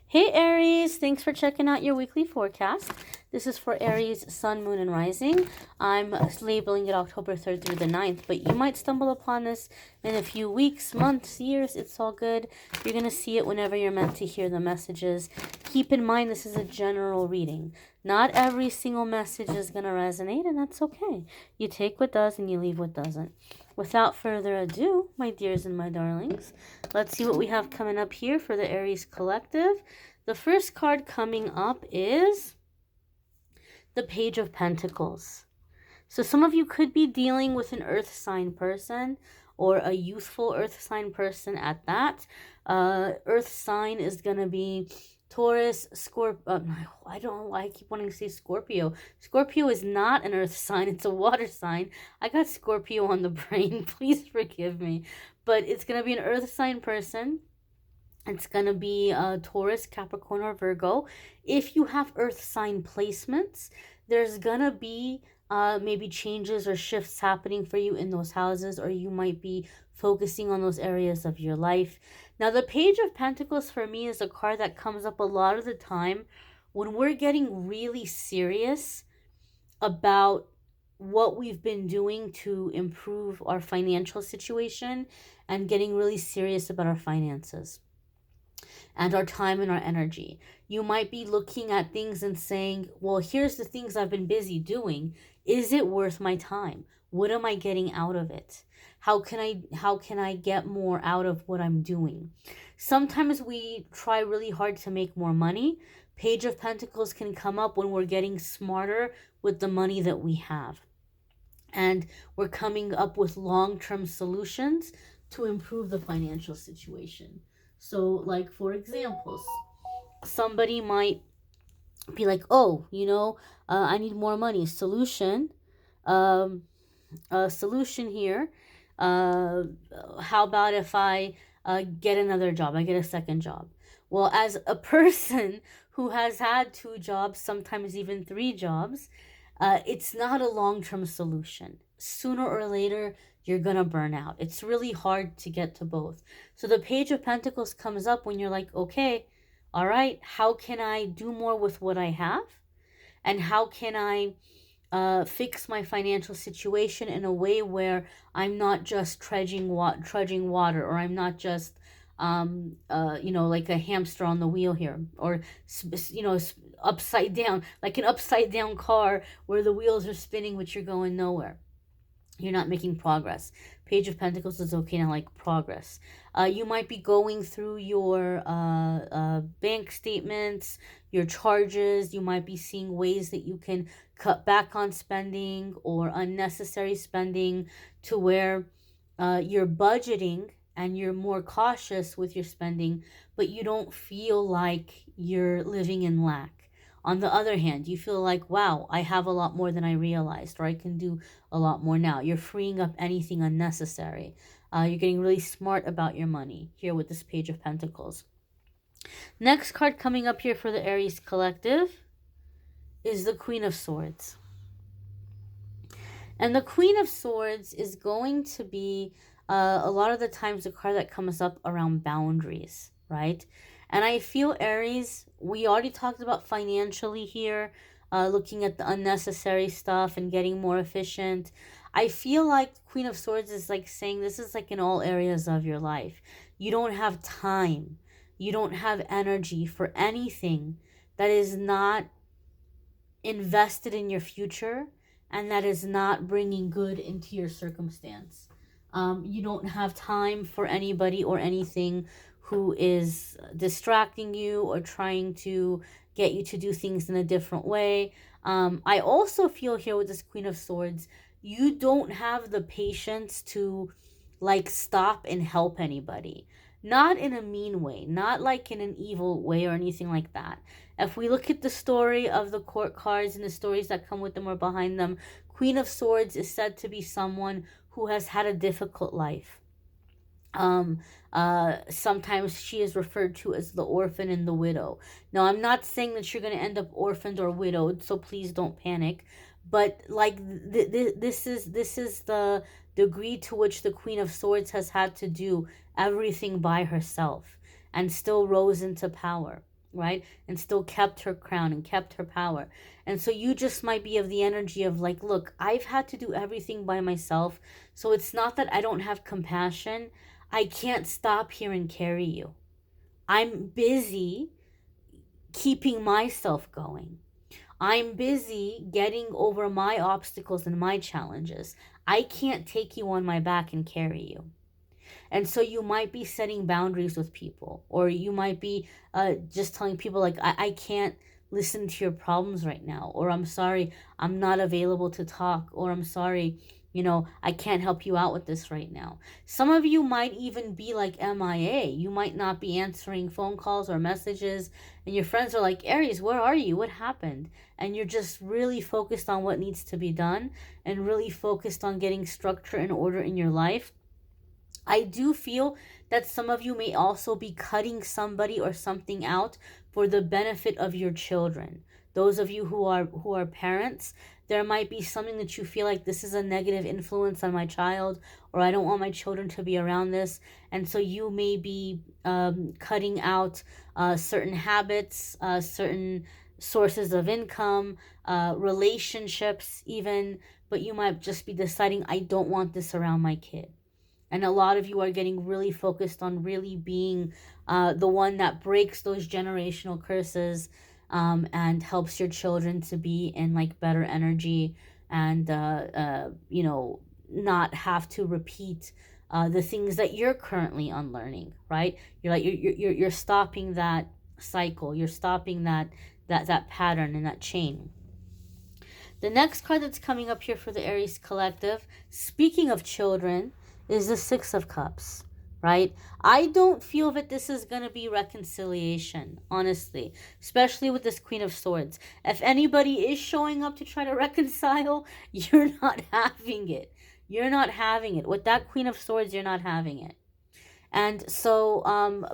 Hey Aries, thanks for checking out your weekly forecast. This is for Aries, Sun, Moon, and Rising. I'm labeling it October 3rd through the 9th, but you might stumble upon this in a few weeks, months, years. It's all good. You're going to see it whenever you're meant to hear the messages. Keep in mind this is a general reading. Not every single message is going to resonate, and that's okay. You take what does and you leave what doesn't. Without further ado, my dears and my darlings, let's see what we have coming up here for the Aries Collective. The first card coming up is the Page of Pentacles. So some of you could be dealing with an earth sign person or a youthful earth sign person at that. Earth sign is going to be Taurus, Scorpio. I don't know why I keep wanting to say Scorpio. Scorpio is not an earth sign. It's a water sign. I got Scorpio on the brain. Please forgive me. But it's going to be an earth sign person. It's going to be Taurus, Capricorn, or Virgo. If you have earth sign placements, there's going to be maybe changes or shifts happening for you in those houses, or you might be focusing on those areas of your life. Now, the Page of Pentacles for me is a card that comes up a lot of the time when we're getting really serious about what we've been doing to improve our financial situation and getting really serious about our finances and our time and our energy. You might be looking at things and saying, well, here's the things I've been busy doing. Is it worth my time? What am I getting out of it? How can I get more out of what I'm doing? Sometimes we try really hard to make more money. Page of Pentacles can come up when we're getting smarter with the money that we have. And we're coming up with long-term solutions to improve the financial situation. So, like, for examples, somebody might be like, oh, I need more money. Solution here. How about if I get another job? I get a second job. Well, as a person who has had 2 jobs, sometimes even 3 jobs, it's not a long-term solution. Sooner or later, you're going to burn out. It's really hard to get to both. So the Page of Pentacles comes up when you're like, okay, all right, how can I do more with what I have? And how can I fix my financial situation in a way where I'm not just trudging water, or I'm not just like a hamster on the wheel here, or upside down, like an upside down car where the wheels are spinning but you're going nowhere. You're not making progress. Page of Pentacles is okay to like progress. You might be going through your bank statements, your charges. You might be seeing ways that you can cut back on spending or unnecessary spending to where you're budgeting and you're more cautious with your spending, but you don't feel like you're living in lack. On the other hand, you feel like, wow, I have a lot more than I realized, or I can do a lot more now. You're freeing up anything unnecessary. You're getting really smart about your money here with this Page of Pentacles. Next card coming up here for the Aries Collective is the Queen of Swords. And the Queen of Swords is going to be a lot of the times the card that comes up around boundaries, right? And I feel, Aries, we already talked about financially here, looking at the unnecessary stuff and getting more efficient. I feel like Queen of Swords is like saying this is like in all areas of your life. You don't have time. You don't have energy for anything that is not invested in your future and that is not bringing good into your circumstance. You don't have time for anybody or anything who is distracting you or trying to get you to do things in a different way. I also feel here with this Queen of Swords, you don't have the patience to like stop and help anybody. Not in a mean way, not like in an evil way or anything like that. If we look at the story of the court cards and the stories that come with them or behind them, Queen of Swords is said to be someone who has had a difficult life. Sometimes she is referred to as the orphan and the widow. Now, I'm not saying that you're going to end up orphaned or widowed, so please don't panic. But like this is the degree to which the Queen of Swords has had to do everything by herself and still rose into power. right? And still kept her crown and kept her power. And so you just might be of the energy of like, look, I've had to do everything by myself. So it's not that I don't have compassion. I can't stop here and carry you. I'm busy keeping myself going. I'm busy getting over my obstacles and my challenges. I can't take you on my back and carry you. And so you might be setting boundaries with people, or you might be just telling people, like, I can't listen to your problems right now, or I'm sorry, I'm not available to talk, or I'm sorry, I can't help you out with this right now. Some of you might even be like MIA. You might not be answering phone calls or messages, and your friends are like, Aries, where are you? What happened? And you're just really focused on what needs to be done and really focused on getting structure and order in your life. I do feel that some of you may also be cutting somebody or something out for the benefit of your children. Those of you who are parents, there might be something that you feel like, this is a negative influence on my child, or I don't want my children to be around this. And so you may be cutting out certain habits, certain sources of income, relationships even, but you might just be deciding, I don't want this around my kid. And a lot of you are getting really focused on really being the one that breaks those generational curses, and helps your children to be in like better energy, and not have to repeat the things that you're currently unlearning, right? You're stopping that cycle. You're stopping that pattern and that chain. The next card that's coming up here for the Aries collective, speaking of children, is the Six of Cups, right? I don't feel that this is going to be reconciliation, honestly, especially with this Queen of Swords. If anybody is showing up to try to reconcile, you're not having it. You're not having it. With that Queen of Swords, you're not having it. And so,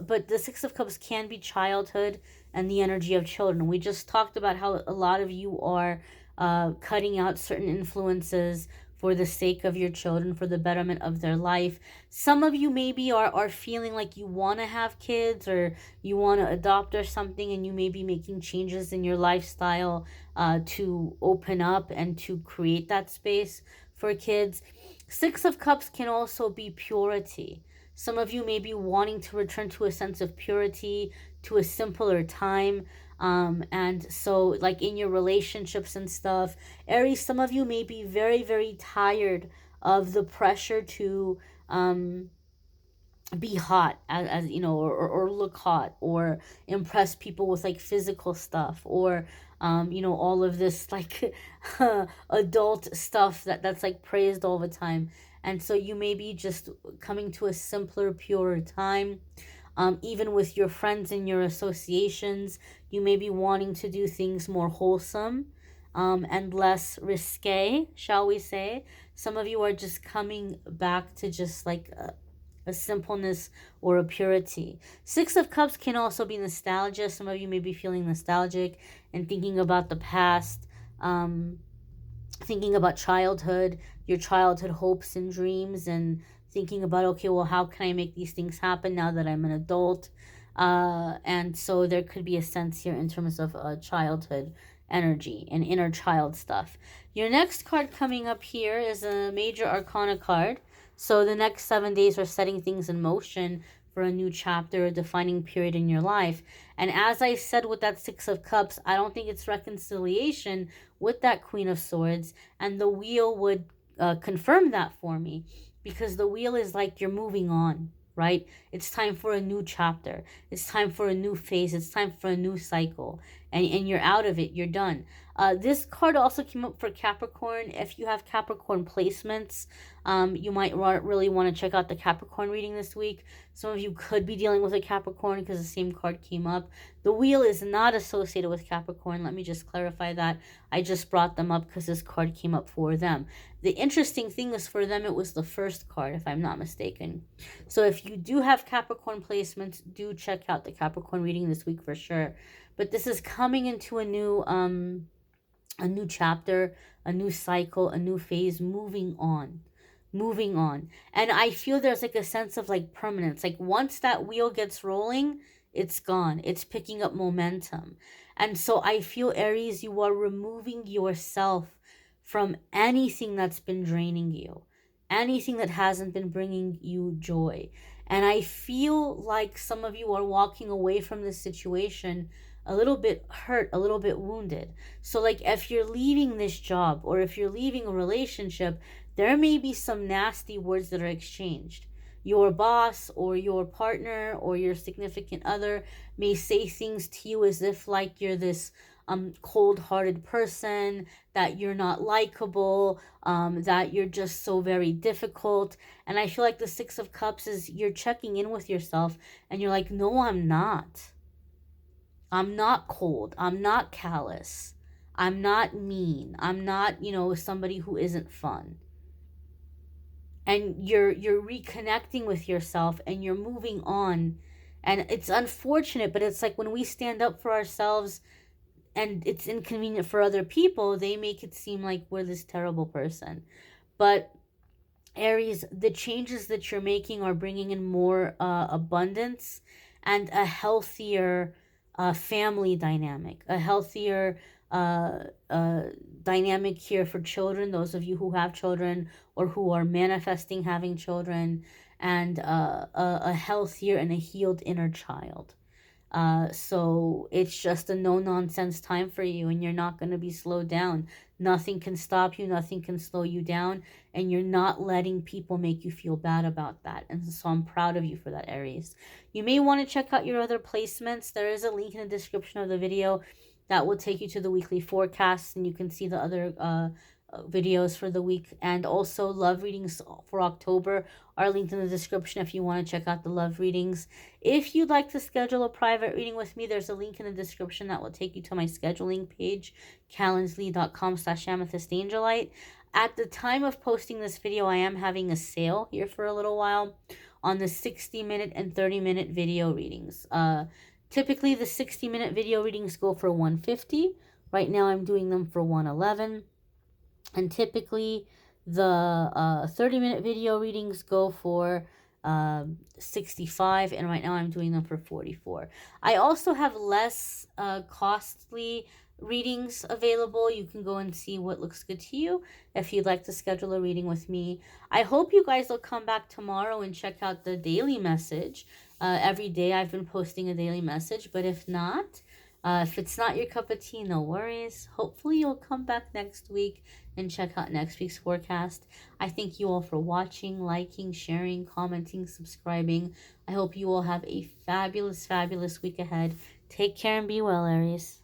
but the Six of Cups can be childhood and the energy of children. We just talked about how a lot of you are cutting out certain influences for the sake of your children, for the betterment of their life. Some of you maybe are feeling like you want to have kids, or you want to adopt or something, and you may be making changes in your lifestyle to open up and to create that space for kids. Six of Cups can also be purity. Some of you may be wanting to return to a sense of purity, to a simpler time. And so, like in your relationships and stuff, Aries, some of you may be very, very tired of the pressure to be hot, as or look hot, or impress people with like physical stuff, or all of this like adult stuff that's like praised all the time. And so you may be just coming to a simpler, purer time. Even with your friends and your associations, you may be wanting to do things more wholesome, and less risque, shall we say. Some of you are just coming back to just like a simpleness or a purity. Six of Cups can also be nostalgia. Some of you may be feeling nostalgic and thinking about the past, thinking about childhood, your childhood hopes and dreams, and thinking about, okay, well, how can I make these things happen now that I'm an adult? And so there could be a sense here in terms of childhood energy and inner child stuff. Your next card coming up here is a major arcana card. So the next 7 days are setting things in motion for a new chapter, a defining period in your life. And as I said with that Six of Cups, I don't think it's reconciliation with that Queen of Swords. And the wheel would confirm that for me, because the wheel is like you're moving on, right? It's time for a new chapter. It's time for a new phase. It's time for a new cycle. And you're out of it. You're done. This card also came up for Capricorn. If you have Capricorn placements, you might really want to check out the Capricorn reading this week. Some of you could be dealing with a Capricorn because the same card came up. The wheel is not associated with Capricorn. Let me just clarify that. I just brought them up because this card came up for them. The interesting thing is, for them, it was the first card, if I'm not mistaken. So if you do have Capricorn placements, do check out the Capricorn reading this week for sure. But this is coming into a new chapter, a new cycle, a new phase, moving on. And I feel there's like a sense of like permanence. Like once that wheel gets rolling, it's gone. It's picking up momentum. And so I feel, Aries, you are removing yourself from anything that's been draining you, anything that hasn't been bringing you joy. And I feel like some of you are walking away from this situation a little bit hurt, a little bit wounded. So, like, if you're leaving this job or if you're leaving a relationship, there may be some nasty words that are exchanged. Your boss or your partner or your significant other may say things to you as if like you're this cold-hearted person, that you're not likable, that you're just so very difficult. And I feel like the Six of Cups is you're checking in with yourself and you're like, no, I'm not. I'm not cold. I'm not callous. I'm not mean. I'm not, somebody who isn't fun. And you're reconnecting with yourself and you're moving on. And it's unfortunate, but it's like when we stand up for ourselves and it's inconvenient for other people, they make it seem like we're this terrible person. But Aries, the changes that you're making are bringing in more abundance and a healthier family dynamic, a healthier dynamic here for children, those of you who have children or who are manifesting having children, and a healthier and a healed inner child. So it's just a no nonsense time for you, and you're not going to be slowed down. Nothing can stop you, nothing can slow you down, and you're not letting people make you feel bad about that. And so I'm proud of you for that, Aries. You may want to check out your other placements. There is a link in the description of the video that will take you to the weekly forecast, and you can see the other videos for the week. And also love readings for October are linked in the description if you want to check out the love readings. If you'd like to schedule a private reading with me, there's a link in the description that will take you to my scheduling page, calendly.com/amethystangelite. At the time of posting this video, I am having a sale here for a little while on the 60-minute and 30-minute video readings. Typically, the 60-minute video readings go for $150. Right now, I'm doing them for $111. And typically, the 30-minute video readings go for $65, and right now I'm doing them for $44. I also have less costly readings available. You can go and see what looks good to you if you'd like to schedule a reading with me. I hope you guys will come back tomorrow and check out the daily message. Every day I've been posting a daily message, but if not, if it's not your cup of tea, no worries. Hopefully you'll come back next week and check out next week's forecast. I thank you all for watching, liking, sharing, commenting, subscribing. I hope you all have a fabulous, fabulous week ahead. Take care and be well, Aries.